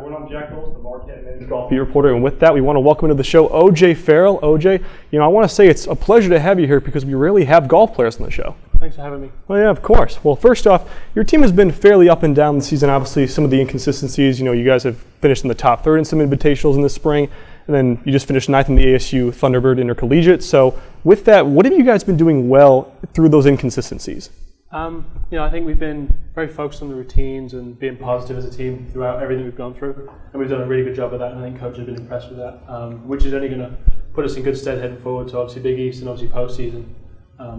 everyone. I'm Jack Phillips, the Marquette men's golf beat reporter, and with that, we want to welcome into the show OJ Farrell. OJ, I want to say it's a pleasure to have you here because we rarely have golf players on the show. Thanks for having me. Well, yeah, of course. Well, first off, your team has been fairly up and down this season. Obviously, some of the inconsistencies, you guys have finished in the top third in some invitationals in the spring, and then you just finished ninth in the ASU Thunderbird Intercollegiate. So with that, what have you guys been doing well through those inconsistencies? I think we've been very focused on the routines and being positive as a team throughout everything we've gone through, and we've done a really good job of that, and I think coach has been impressed with that, which is only going to put us in good stead heading forward to obviously Big East and obviously postseason.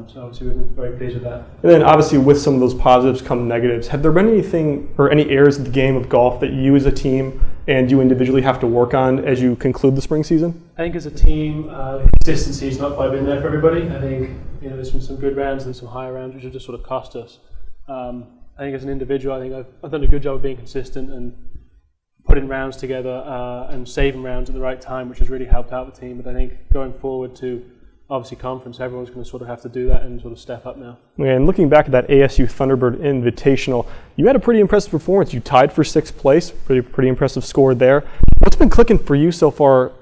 So obviously we've been very pleased with that. And then obviously with some of those positives come negatives. Have there been anything or any areas of the game of golf that you as a team and you individually have to work on as you conclude the spring season? I think as a team, consistency has not quite been there for everybody. I think there's been some good rounds and some higher rounds which have just sort of cost us. I think as an individual, I think I've done a good job of being consistent and putting rounds together and saving rounds at the right time, which has really helped out the team. But I think going forward to obviously conference, everyone's going to sort of have to do that and sort of step up now. And looking back at that ASU Thunderbird Invitational, you had a pretty impressive performance. You tied for sixth place, pretty impressive score there. What's been clicking for you so far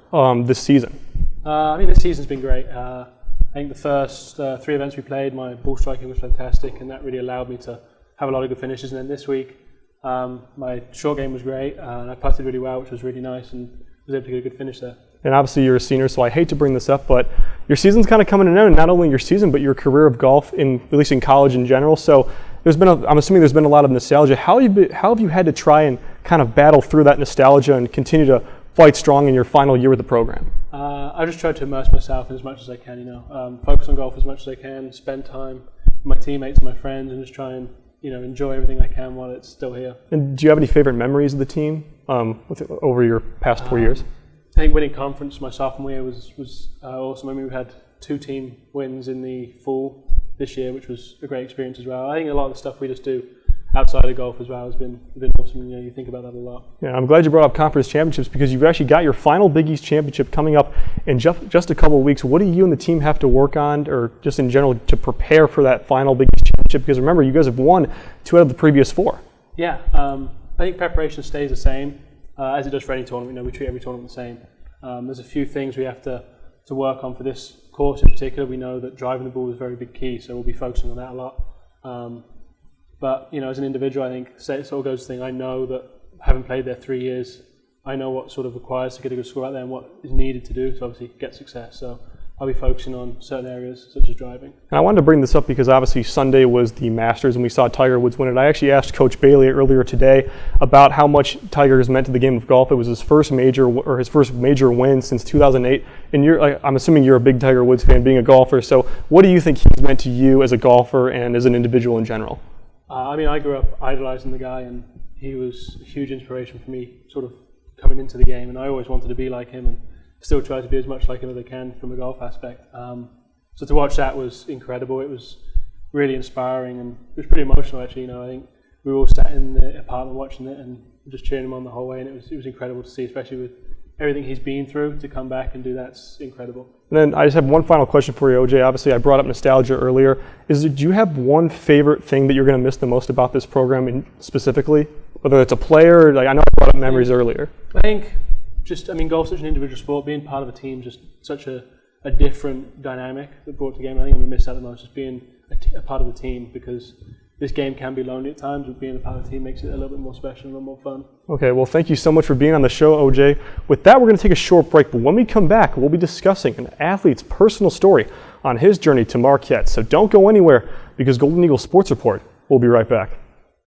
this season? I mean, this season's been great. I think the first three events we played, my ball striking was fantastic, and that really allowed me to have a lot of good finishes. And then this week, my short game was great, and I putted really well, which was really nice, and was able to get a good finish there. And obviously you're a senior, so I hate to bring this up, but your season's kind of coming to an end, not only your season, but your career of golf, at least in college in general. So I'm assuming there's been a lot of nostalgia. How have you had to try and kind of battle through that nostalgia and continue to fight strong in your final year with the program? I just tried to immerse myself as much as I can, focus on golf as much as I can, spend time with my teammates and my friends, and just try and enjoy everything I can while it's still here. And do you have any favorite memories of the team over your past 4 years? I think winning conference my sophomore year was awesome. I mean, we had 2 team wins in the fall this year, which was a great experience as well. I think a lot of the stuff we just do outside of golf as well has been awesome. You think about that a lot. Yeah, I'm glad you brought up conference championships because you've actually got your final Big East championship coming up in just a couple of weeks. What do you and the team have to work on, or just in general, to prepare for that final Big East championship? Because remember, you guys have won 2 out of the previous 4. Yeah, I think preparation stays the same as it does for any tournament. We treat every tournament the same. There's a few things we have to work on for this course in particular. We know that driving the ball is a very big key, so we'll be focusing on that a lot. But as an individual, I think it all goes to thing. I know that having played there 3 years, I know what sort of requires to get a good score out there and what is needed to do to obviously get success. So I'll be focusing on certain areas such as driving. And I wanted to bring this up because obviously Sunday was the Masters and we saw Tiger Woods win it. I actually asked Coach Bailey earlier today about how much Tiger has meant to the game of golf. It was his first major win since 2008. And I'm assuming you're a big Tiger Woods fan, being a golfer. So what do you think he's meant to you as a golfer and as an individual in general? I grew up idolizing the guy, and he was a huge inspiration for me sort of coming into the game, and I always wanted to be like him and still try to be as much like him as I can from a golf aspect. So to watch that was incredible. It was really inspiring, and it was pretty emotional actually. I think we were all sat in the apartment watching it and just cheering him on the whole way, and it was incredible to see, especially with everything he's been through. To come back and do that's incredible. And then I just have one final question for you, OJ. Obviously, I brought up nostalgia earlier. Do you have one favorite thing that you're going to miss the most about this program, specifically? Whether it's a player, I know I brought up memories earlier. I think golf's such an individual sport. Being part of a team, just such a different dynamic that brought to the game. I think I'm going to miss that the most, just being a part of the team, because this game can be lonely at times, but being a part of the team makes it a little bit more special and a little more fun. Okay, well, thank you so much for being on the show, OJ. With that, we're going to take a short break, but when we come back, we'll be discussing an athlete's personal story on his journey to Marquette. So don't go anywhere, because Golden Eagle Sports Report will be right back.